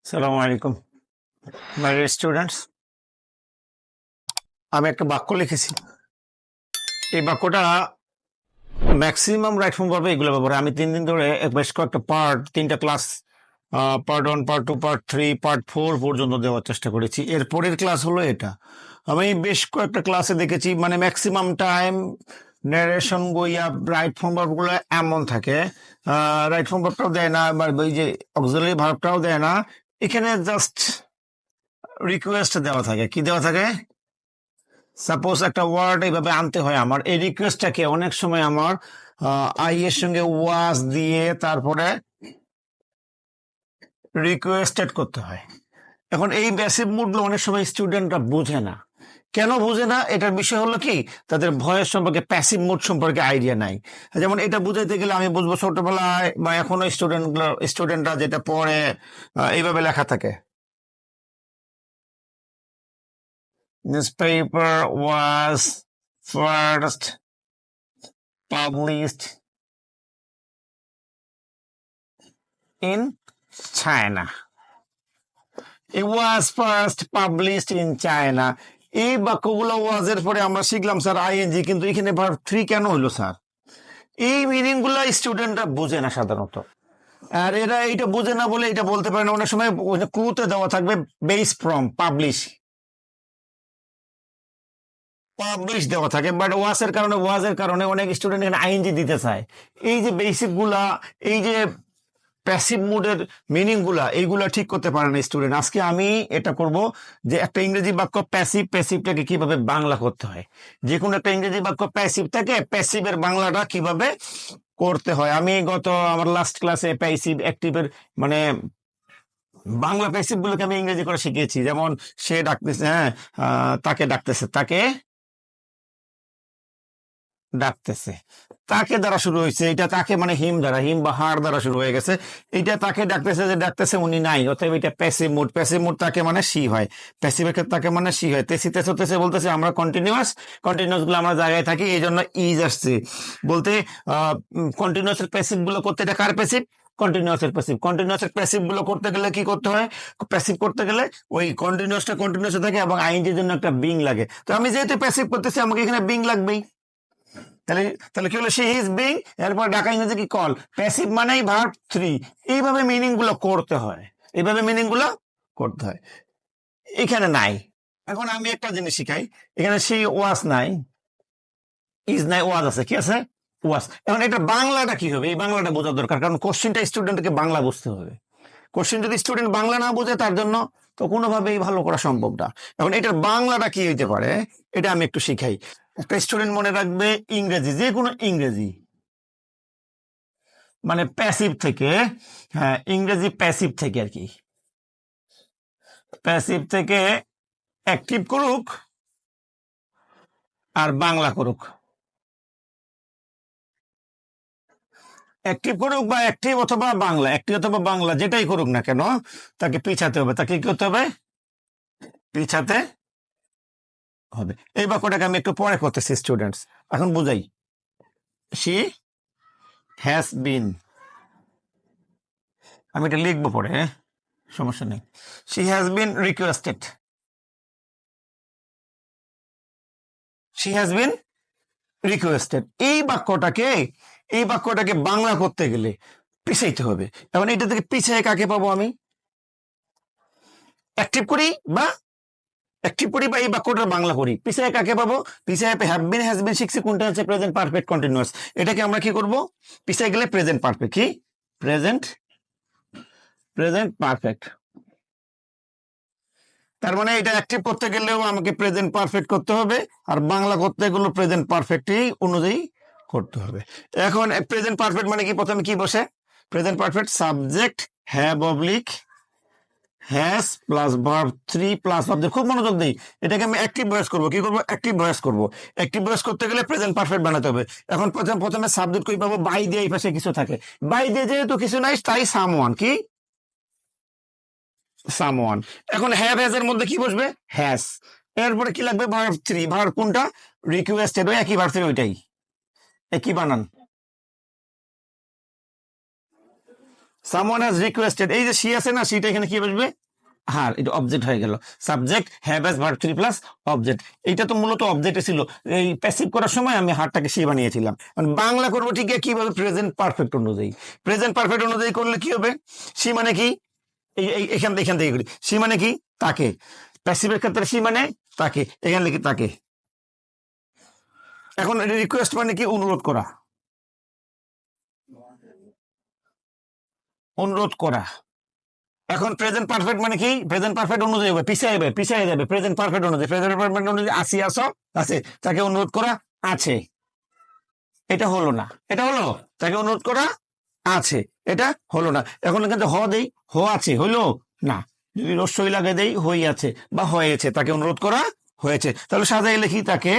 সালামু আলাইকুম my students. আমি একটা বাক্য লিখেছি। এই বাক্যটা ম্যাক্সিমাম রাইট ফর্ম পাবে এগুলো ব্যাপারে আমি 3 দিন ধরে বেশ কয়েকটা তিনটা class, part 1, part 2, part 3, part 4 পর্যন্ত দেওয়ার চেষ্টা করেছি। এর পরের ক্লাস হলো এটা। আমি বেশ কয়েকটা ক্লাসে দেখেছি মানে ম্যাক্সিমাম টাইম ন্যারেশন বইয়া রাইট ফর্ম ভার্বগুলো এমন থাকে, রাইট ফর্ম ভার্বটাও দেয় না, বা ওই যে অক্সিলারি ভার্বটাও দেয় না। এখানে জাস্ট রিকোয়েস্ট দেওয়া থাকে। কি দেওয়া থাকে? সাপোজ একটা ওয়ার্ড এইভাবে আনতে হয়, আমার এই রিকোয়েস্টটাকে অনেক সময় আমার আই এর সঙ্গে ওয়াজ দিয়ে তারপরে রিকোয়েস্টেড করতে হয়। এখন এই প্যাসিভ মুডগুলো অনেক সময় স্টুডেন্টরা বুঝে না। কেন বুঝে না? এটার বিষয় হলো কি, তাদের ভয়েস সম্পর্কে, প্যাসিভ মুড সম্পর্কে আইডিয়া নাই। যেমন এটা বুঝাইতে গেলে আমি বুঝবো ছোটবেলায় বা এখনো স্টুডেন্টরা যেটা পড়ে, এইভাবে লেখা থাকে, newspaper was first published in China. It was first published in China. এই বাক্যগুলো ওয়াজের পরে আমরা শিখলাম স্যার আইএনজি, কিন্তু এখানে ভার্ব 3 কেন হলো স্যার? এই মিনিং গুলো স্টুডেন্টরা বুঝে না সাধারণত। আর এরা এইটা বুঝে না বলে এটা বলতে পারে না। অনেক সময় ক্লুতে দেওয়া থাকবে বেস ফ্রম পাবলিশ দেওয়া থাকে, বাট ওয়াজের কারণে অনেক স্টুডেন্ট এখানে আইএনজি দিতে চায়। এই যে বেসিক গুলা, এই যে প্যাসিভ মুডের মিনিং গুলা, এইগুলা ঠিক করতে পারে না স্টুডেন্ট। আজকে আমি এটা করব যে একটা ইংরেজি বাক্য প্যাসিভটাকে কিভাবে বাংলা করতে হয়। যে কোনো একটা ইংরেজি বাক্য প্যাসিভ থাকে, প্যাসিভের বাংলাটা কিভাবে করতে হয়। আমি আমার লাস্ট ক্লাসে প্যাসিভ অ্যাক্টিভের মানে বাংলা প্যাসিভ গুলোকে আমি ইংরেজি করে শিখিয়েছি। যেমন সে ডাকতেছে, হ্যাঁ, তাকে ডাকতেছে, ডাকতেছে, তাকে দ্বারা শুরু হয়েছে। এটা তাকে মানে হিম দ্বারা, হিম বা হার দ্বারা শুরু হয়ে গেছে। এটা তাকে ডাকতেছে, যে ডাকতেছে উনি নাই, অতএব এটা প্যাসিভ মুড তাকে মানে সি হয়, প্যাসিভের ক্ষেত্রে তাকে মানে সি হয়। তেসি বলতেছে আমরা কন্টিনিউয়াস গুলো আমরা জায়গায় থাকি, এই জন্য ইজ আসছে বলতে। কন্টিনিউয়াস এর প্যাসিভ গুলো করতে, এটা কার প্যাসিভ? কন্টিনিউয়াস এর প্যাসিভ গুলো করতে গেলে কি করতে হয়? প্যাসিভ করতে গেলে ওই কন্টিনিউয়াস থাকে এবং আইএনজির জন্য একটা বিং লাগে। তো আমি যেহেতু প্যাসিভ করতেছি, আমাকে এখানে বিং লাগবেই। তাহলে তাহলে কি হলো? সে ইজ বিং, এরপর ডাকা ইংরেজি কি? কল। প্যাসিভ মানেই ভার্ব 3। এইভাবে মিনিং গুলো করতে হয়, এখানে নাই। এখন আমি একটা জিনিস শিখাই, এখানে সে ওয়াজ নাই, ইজ নাই, ওয়াজ আছে। কি আছে? ওয়াজ। এখন এটা বাংলাটা কি হবে? এই বাংলাটা বোঝা দরকার, কারণ কোশ্চিনটা স্টুডেন্টকে বাংলা বুঝতে হবে। কোশ্চিন যদি স্টুডেন্ট বাংলা না বোঝে, তার জন্য তো কোনোভাবেই ভালো করা সম্ভব না। এখন এটার বাংলাটা কি হইতে পারে, এটা আমি একটু শিখাই। একটা স্টুডেন্ট মনে রাখবে, ইংরেজি, যে কোনো ইংরেজি মানে প্যাসিভ থেকে, হ্যাঁ ইংরেজি প্যাসিভ থেকে আর কি, প্যাসিভ থেকে অ্যাক্টিভ করুক আর বাংলা করুক, অ্যাক্টিভ করুক বা অ্যাক্টিভ অথবা বাংলা যেটাই করুক না কেন, তাকে পিছাতে হবে। তাকে কি করতে হবে? পিছাতে হবে। এই বাক্যটাকে আমি একটু পরে করতেছি স্টুডেন্টস, এখন বুঝাই। শি হ্যাজ বিন, আমি এটা লিখবো পরে, হ্যাঁ সমস্যা নেই। She has been requested, she has been requested. এই বাক্যটাকে বাংলা করতে গেলে পিছাইতে হবে। এখন এটা থেকে পিছিয়ে কাকে পাবো? আমি অ্যাক্টিভ করি বা এই বাক্যটা বাংলা করি, পিছিয়ে কাকে পাবো? পিছিয়ে হ্যাভ বিন, হ্যাজ বিন শিখছি, কোনটা হচ্ছে প্রেজেন্ট পারফেক্ট কন্টিনিউয়াস। এটাকে আমরা কি করব? পিছিয়ে গেলে প্রেজেন্ট পারফেক্ট, কি প্রেজেন্ট পারফেক্ট। তার মানে এটা অ্যাক্টিভ করতে গেলেও আমাকে প্রেজেন্ট পারফেক্ট করতে হবে, আর বাংলা করতে গেলেও প্রেজেন্ট পারফেক্টই অনুযায়ী করতে হবে। এখন প্রেজেন্ট পারফেক্ট মানে কি? প্রথমে কি বসে? Present perfect subject have oblique has plus verb 3 plus object. খুব মনোযোগ দিই, এটাকে আমি অ্যাক্টিভ ভয়েস করবো। কি করবো? অ্যাক্টিভ ভয়েস করবো। অ্যাক্টিভ ভয়েস করতে গেলে প্রেজেন্ট পারফেক্ট বানাতে হবে। এখন প্রথমে সাবজেক্ট কই পাবো? বাই দিয়ে এই পাশে কিছু থাকে, বাই দিয়ে যেহেতু কিছু নাই, তাই সামওয়ান, কি সামওয়ান। এখন হ্যাভ হ্যাজ এর মধ্যে কি বসবে? হ্যাজ। এরপরে কি লাগবে? ভার্ব 3। ভার্ব কোনটা? রিকোয়েস্টেড, ওই একই ভার্ব 3, ওইটাই একই বানান। সামওয়ান হ্যাজ রিকোয়েস্টেড, এই যে সি আছে না, সিটা এখানে কি বসবে, হার, এটা অবজেক্ট হয়ে গেল। Subject have as verb 3 plus object, এটা তো মূলত অবজেক্টে ছিল, এই প্যাসিভ করার সময় আমি হারটাকে সি বানিয়েছিলাম। বাংলা করবো ঠিক কিভাবে, প্রেজেন্ট পারফেক্ট অনুযায়ী। প্রেজেন্ট পারফেক্ট অনুযায়ী করলে কি হবে, সি মানে কি, এখান থেকে করি, সি মানে কি তাকে, প্যাসিভের ক্ষেত্রে সি মানে তাকে, এখানে লিখি তাকে। এখন রিকোয়েস্ট মানে কি, অনুরোধ করা, অনুরোধ করা। এখন প্রেজেন্ট পারফেক্ট মানে কি, প্রেজেন্ট পারফেক্ট অনুযায়ী হবে, পিছিয়ে যাবে প্রেজেন্ট পারফেক্ট অনুযায়ী, প্রেজেন্ট পারফেক্ট অনুযায়ী আসি আসো আছে, তাকে অনুরোধ করা আছে, এটা হলো না, এটা হলো, তাকে অনুরোধ করা আছে, এটা হলো না। এখন কিন্তু হ দেই, হ আছে, হইলো না, যদি রস্যই লাগে দেই, হই আছে বা হয়েছে, তাকে অনুরোধ করা হয়েছে, তাহলে সাজাই লিখি তাকে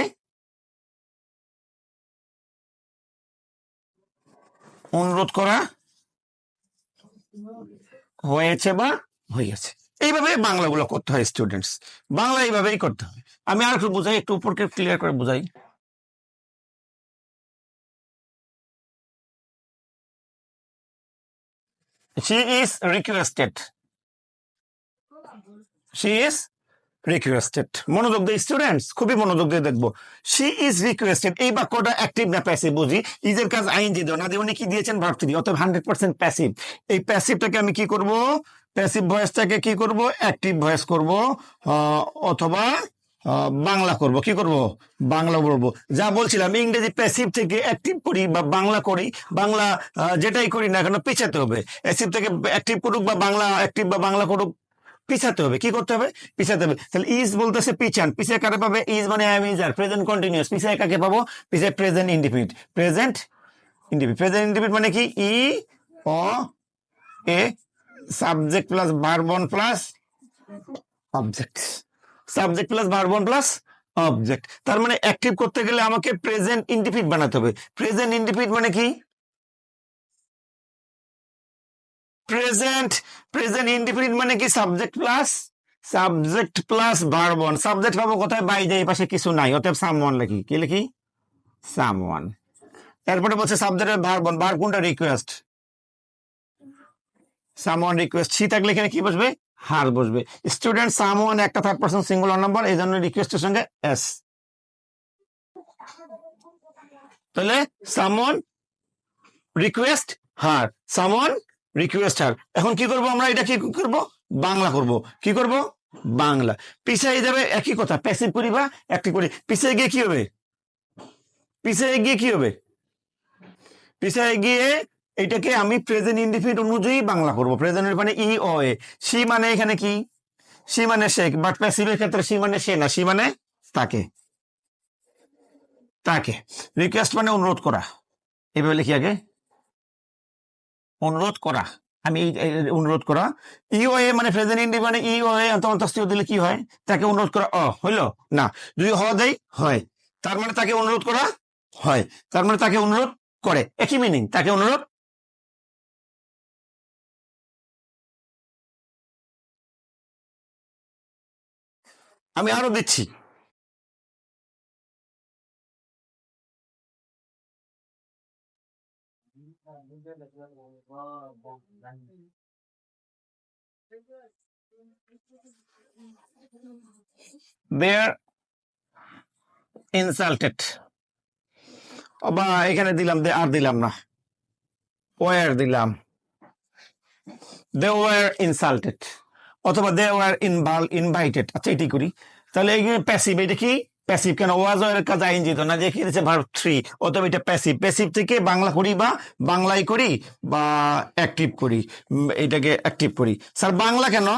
অনুরোধ করা হয়েছে বা হয়েছে। এইভাবে বাংলাগুলো করতে হয় স্টুডেন্টস, বাংলা এইভাবেই করতে হয়। আমি আর একটু বুঝাই, একটু উপরকে ক্লিয়ার করে বুঝাই। She is requested. She is requested. মনোযোগ দিয়ে স্টুডেন্টস, খুবই মনোযোগ দিয়ে দেখবো। She is requested, এই বাক্যটা অ্যাক্টিভ না প্যাসিভ বুঝি, ইজের কাজ আইনজি দাও না দিয়ে উনি কি দিয়েছেন, ভার্ব 3, অতএব 100% প্যাসিভ। এই প্যাসিভটাকে আমি কি করব, প্যাসিভ ভয়েসটাকে কি করব, অ্যাক্টিভ ভয়েস করব, অথবা বাংলা করব, কি করব, বাংলা বলবো। যা বলছিলাম, ইংরেজি প্যাসিভ থেকে অ্যাক্টিভ করি বা বাংলা করি, বাংলা যেটাই করি না কেন পিছাতে হবে, প্যাসিভ থেকে অ্যাক্টিভ করুক বা বাংলা অ্যাক্টিভ বা বাংলা করুক, পিছাতে হবে, কি করতে হবে, পিছাতে হবে। তাহলে ইজ বলতেছে পিছান, পিছে কারে পাবে, ইজ মানে I am is are, present continuous, পিছে কাকে পাবো, পিছে present indefinite, present indefinite, present indefinite মানে কি, ই ও এ subject plus verb one plus object, subject plus verb one plus object. তার মানে অ্যাক্টিভ করতে গেলে আমাকে প্রেজেন্ট ইনডিফিনিট বানাতে হবে। প্রেজেন্ট ইনডিফিনিট মানে কি, প্রেজেন্ট, প্রেজেন্ট ইনডিফিনিট মানে কি, subject plus verb on, subject পাবো কোথায়, বাই যায়, এই পাশে কিছু নাই, অতএব সামওয়ান লিখি, কি লিখি, সামওয়ান। এরপরে বলছে সাবজেক্টের ভার্ব অন, ভার্ব কোনটা, রিকোয়েস্ট, সামওয়ান রিকোয়েস্ট, সি থাকলে এখানে কি বসবে, হার বসবে। স্টুডেন্ট সামওয়ান একটা থার্ড পারসন সিঙ্গুলার নাম্বার, এই জন্য রিকোয়েস্টের সঙ্গে এস, তাহলে সামওয়ান রিকোয়েস্ট হার, সামওয়ান রিকোয়েস্ট হার। এখন কি করব আমরা, এটা কি করব, বাংলা করব, কি করব, বাংলা। পিছিয়ে যাবে একই কথা, প্যাসিভ করি বা অ্যাক্টিভ করি, পিছিয়ে গিয়ে কি হবে, পিছিয়ে গিয়ে কি হবে, পিছিয়ে গিয়ে এটাকে আমি প্রেজেন্ট ইনডিফিনিট অনুযায়ী বাংলা করব। প্রেজেন্ট মানে ই ও এ, সি মানে এখানে কি, সি মানে সে, বাট প্যাসিভের ক্ষেত্রে সি মানে সে না, সি মানে তাকে, তাকে। রিকোয়েস্ট মানে অনুরোধ করা, এভাবে লিখি আগে, অনুরোধ করা, আমি অনুরোধ করা। ইওএ মানে প্রেজেন্ট ইনডিফিনিট মানে ইওএ অন্তর্স্থায়ী দিলে কি হয়, তাকে অনুরোধ করা, হইলো না, যদি হ দেই হয়, তার মানে তাকে অনুরোধ করা হয়, তার মানে তাকে অনুরোধ করে, একই মিনিং, তাকে অনুরোধ। আমি আরো দিচ্ছি, দেয়ার ইনসাল্টেড, বা এখানে দিলাম দে, আর দিলাম না, ওয়ার দিলাম, দে ওয়ার ইনসাল্টেড, অথবা দে ওয়ার ইনভাইটেড। আচ্ছা এটি করি, তাহলে এই প্যাসিভ, এটা কি প্যাসিভ, কেন ওয়াজ এর কাজ আইনজি তো না, যে কি দিয়েছে ভার্ব 3, অথবা এটা প্যাসিভ, প্যাসিভ থেকে বাংলা করি বা বাংলায় করি বা অ্যাক্টিভ করি, এটাকে অ্যাক্টিভ করি। স্যার বাংলা কেন,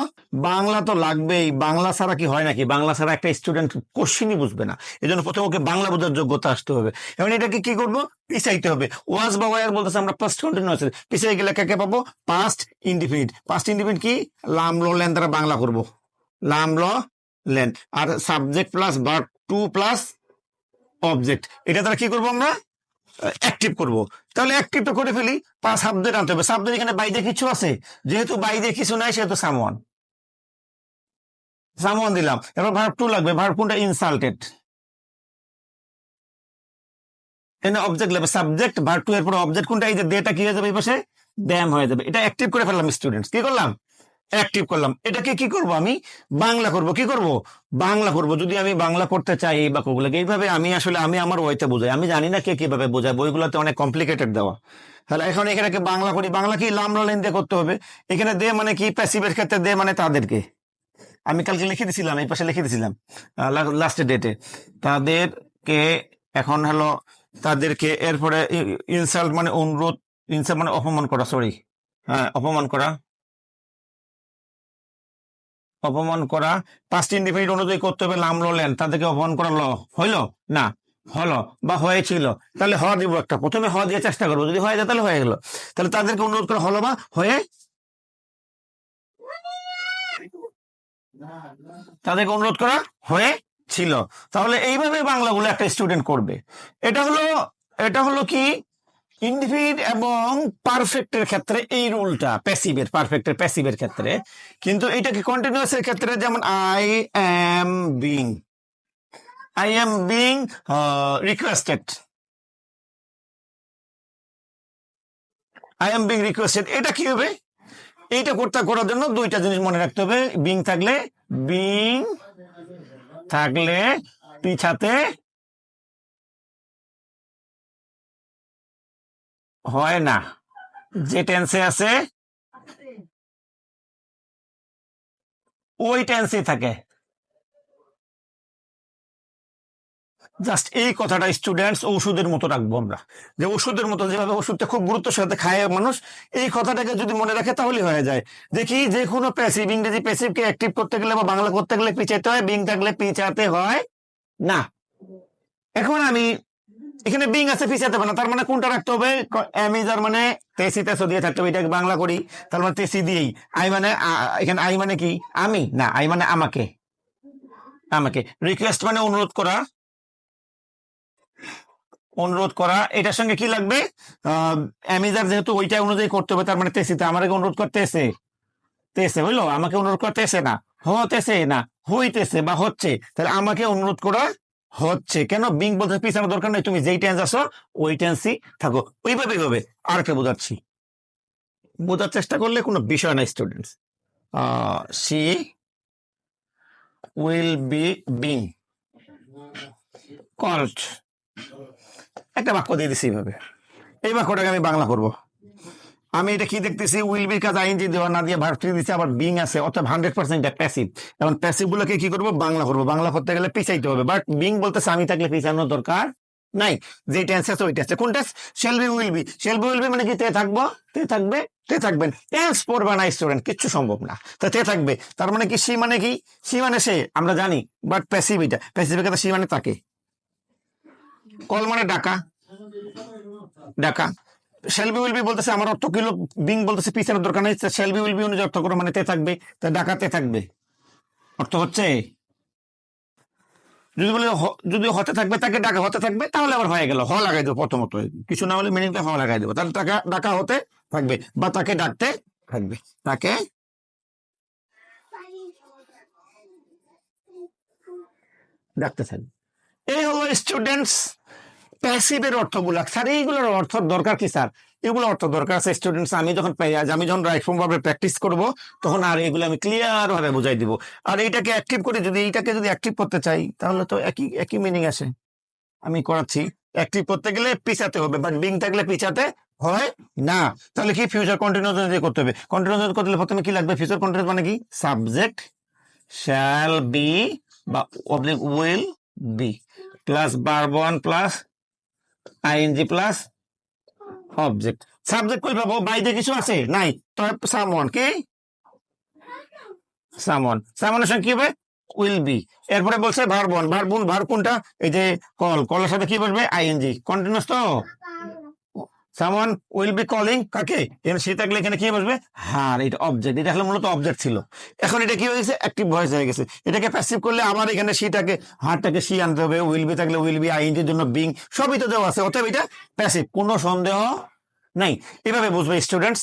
বাংলা তো লাগবেই, বাংলা ছাড়া কি হয় নাকি, বাংলা ছাড়া একটা স্টুডেন্ট কোশ্চিনই বুঝবে না, এই জন্য প্রথমে ওকে বাংলা বোঝার যোগ্যতা আসতে হবে। এবং এটাকে কি করবো, পিছাইতে হবে। ওয়াজ বা ওয়ার বলতেছে আমরা পাস্ট কন্টিনিউয়াস, পিছিয়ে গেলে কাকে পাবো, পাস্ট ইনডিফিনিট। পাস্ট ইনডিফিনিট কি, লাম ল লেন দ্বারা বাংলা করবো, লাম ল লেন, আর subject plus verb 2 plus object, এটা দ্বারা কি করবো আমরা, অ্যাক্টিভ করব। তাহলে অ্যাক্টিভ তো করে ফেলি, সাবজেক্ট আনতে হবে, সাবজেক্ট এখানে বাইরে কিছু আছে, যেহেতু বাইরে কিছু নাই সেহেতু সামওয়ান, সামওয়ান দিলাম। এবার ভার্ব 2 লাগবে, ভার্ব কোনটা, ইনসাল্টেড, এখানে অবজেক্ট লাগবে, সাবজেক্ট ভার্ব 2 এর পর অবজেক্ট কোনটা, এই যে দেটা কি হয়ে যাবে এই পাশে, দ্যাম হয়ে যাবে। এটা অ্যাক্টিভ করে ফেললাম স্টুডেন্টস, কি করলাম, অ্যাক্টিভ করলাম। এটাকে কি করব, আমি বাংলা করব। কি করব, বাংলা করব। যদি আমি বাংলা করতে চাই এই বাক্যগুলোকে এইভাবে, আমি আসলে আমি আমার ওইতে বোঝাই, আমি জানি না কে কিভাবে বোঝায়, বইগুলোতে অনেক কমপ্লিকেটেড দেওয়া। তাহলে এখন এখানে বাংলা করি, বাংলা কি লামলা লাইন দিয়ে করতে হবে। এখানে দে মানে কি, প্যাসিভের ক্ষেত্রে দে মানে তাদেরকে। আমি কালকে লিখে দিছিলাম, এই পাশে লিখে দিছিলাম লাস্টের ডেটে, তাদেরকে। এখন হলো তাদেরকে, এরপরে ইনসাল্ট মানে অনুরোধ, ইনসাল্ট মানে অপমান করা, সরি, হ্যাঁ অপমান করা, অপমান করা। পাস্ট ইনডিফিনিট অনুযায়ী করতে হবে লাম লো লেন, তাদেরকে অপমান করা ল হইল না, হলো বা হয়েছিল। তাহলে হ দিব একটা, প্রথমে হ দিয়ে চেষ্টা করবো, যদি হয়ে যায় তাহলে হয়ে গেল। তাহলে তাদেরকে অনুরোধ করা হলো বা হয়ে, তাদেরকে অনুরোধ করা হয়েছিল। তাহলে এইভাবে বাংলাগুলো একটা স্টুডেন্ট করবে। এটা হলো, এটা হলো কি ইনডিফিনিট এবং পারফেক্টের ক্ষেত্রে এই রুলটা, প্যাসিভের, পারফেক্টের প্যাসিভের ক্ষেত্রে। কিন্তু এটা কি কন্টিনিউয়াস এর ক্ষেত্রে, যেমন I am being, I am being requested, I am being requested, এটা কি হবে, এইটা করার জন্য দুইটা জিনিস মনে রাখতে হবে। বিং থাকলে, বিং থাকলে পিছাতে হয় না, যে টেন্সে আছে ওই টেন্সে থাকে। জাস্ট এই কথাটা স্টুডেন্টস ওষুধের মতো রাখবো আমরা, যে ওষুধের মতো, যেভাবে ওষুধটা খুব গুরুত্বের সাথে খায় মানুষ, এই কথাটাকে যদি মনে রাখে তাহলে হয়ে যায়। দেখি যে কোনো প্যাসিভ, ইংরেজি প্যাসিভকে অ্যাক্টিভ করতে গেলে বা বাংলা করতে গেলে পিছাতে হয়, বিং থাকলে পিছাতে হয় না। এখন আমি এখানে বিং আছে, পিছাতে হবে না, তার মানে কোনটা রাখতে হবে, অ্যামিজার মানে তেসি, তেসো দিয়ে থাকতে হবে, এটাকে বাংলা করি, তার মানে তেসি দিয়েই। আই মানে এখানে আই মানে কি, আমি না, আই মানে আমাকে, আমাকে। রিকোয়েস্ট মানে অনুরোধ করা, অনুরোধ করা, এটার সঙ্গে কি লাগবে, অ্যামিজার যেহেতু ওইটা অনুযায়ী করতে হবে, তার মানে তেসিতে আমাকে অনুরোধ করতেছে, তেসে হইলো, আমাকে অনুরোধ করতেছে না, হতেছে না, হইতেছে বা হচ্ছে, তাহলে আমাকে অনুরোধ করা হচ্ছে। কেন, বিং বলতে পিছানো দরকার নেই, তুমি যেই টেন্স আসো ওই টেন্সই থাকো। ওইভাবে হবে। আর একটা বোঝাচ্ছি, বোঝার চেষ্টা করলে কোনো বিষয় না students. She will be being called, একটা বাক্য দিয়ে দিছি এইভাবে। এই বাক্যটাকে আমি বাংলা করব। আমি এটা কি দেখতেছি, উইল বি কাজ আইনজি দেওয়া না দিয়ে ভার্ব দিচ্ছে, আবার বিং আছে, অর্থাৎ 100% প্যাসিভ। এখন প্যাসিভ গুলোকে কি করবো, বাংলা করবো। বাংলা করতে গেলে পিছাইতে হবে, বাট বিং বলতেছে আমি থাকলে পিছানোর দরকার নাই, যে টেন্স আছে ওই টেন্স। কোন tense, shall be will be, shall be will be মানে কি, তে থাকবো, তে থাকবে, তে থাকবেন। টেন্স পড়বে না স্টুডেন্ট, কিচ্ছু সম্ভব না। তা তে থাকবে, তার মানে কি, সি মানে কি, সি মানে সে, আমরা জানি, বাট প্যাসিভ, এটা প্যাসিভের কথা, সি মানে তাকে। কল মানে ডাকা, ডাকা। শেলবি উইল বি বলতেছে, আমার অর্থ কি, বিং বলতেছে পিছানোর দরকার নেই, শেলবি উইল বি অনুযায়ী অর্থ করো, মানে তে থাকবে, তা ডাকাতে থাকবে, অর্থ হচ্ছে। যদি বলে যদি হতে থাকবে, তাকে ডাকা হতে থাকবে, তাহলে আবার হয়ে গেল, হ লাগাই দেবো প্রথমত, কিছু না হলে মিনিংটা হ লাগাই দেবো, তাহলে টাকা ডাকা হতে থাকবে, বা তাকে ডাকতে থাকবে, তাকে ডাকতে থাকবে। এই হলো স্টুডেন্টস প্যাসিভের অর্থগুলা। স্যার এইগুলোর অর্থ দরকার কি স্যার, এগুলো অর্থ দরকার আছে স্টুডেন্টস, আমি যখন আমি যখন রাইট ফর্ম ভাবে প্র্যাকটিস করব, তখন আর এগুলো আমি ক্লিয়ার ভাবে বুঝাই দিব। আর এইটাকে অ্যাক্টিভ করে, যদি এইটাকে যদি অ্যাক্টিভ করতে চাই, তাহলে তো একই একই মিনিং আসে। আমি করাচ্ছি, অ্যাক্টিভ করতে গেলে পিছাতে হবে, বাট বিং থাকলে পিছাতে হয় না। তাহলে কি, ফিউচার কন্টিনিউয়াস অনুযায়ী করতে হবে। কন্টিনিউয়াস করতে হলে প্রথমে কি লাগবে, ফিউচার কন্টিনিউয়াস মানে কি, সাবজেক্ট শ্যাল বি বা oblique will be plus verb one plus ING plus object. Subject কই পাবো, বাইরে কিছু আছে নাই, তো সামওয়ান, কি সামওয়ান, সামওয়ানের সঙ্গে কি হবে, উইল বি। এরপরে বলছে ভার্ব ওয়ান, ভার্ব কোনটা, এই যে কল, কলের সাথে কি বলবে, আইএনজি, কন্টিনিউয়াস তো। সামওয়ান উইল বি কলিং কাকে, এখানে সে থাকলে এখানে কি বসবে, হার, এটা অবজেক্ট, এটা আসলে মূলত অবজেক্ট ছিল। এখন এটা কি হয়েছে, অ্যাক্টিভ ভয়েস হয়ে গেছে। এটাকে প্যাসিভ করলে আবার এখানে সিটাকে, হারটাকে সি আনতে হবে, উইল বি থাকলে উইল বি, আইএনজির জন্য বিং, সবই তো দেওয়া আছে, অতএব এটা প্যাসিভ, কোনো সন্দেহ নাই। এভাবে বুঝবে স্টুডেন্টস।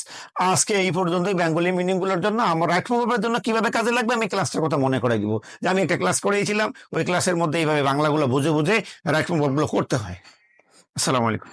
আজকে এই পর্যন্ত বেঙ্গলি মিনিং গুলোর জন্য, আমার রাইট ফর্মের জন্য কিভাবে কাজে লাগবে, আমি ক্লাসটার কথা মনে করে দিব, যে আমি একটা ক্লাস করেছিলাম, ওই ক্লাসের মধ্যে এইভাবে বাংলাগুলো বুঝে বুঝে রাইট ফর্ম গুলো করতে হয়। আসসালামু আলাইকুম।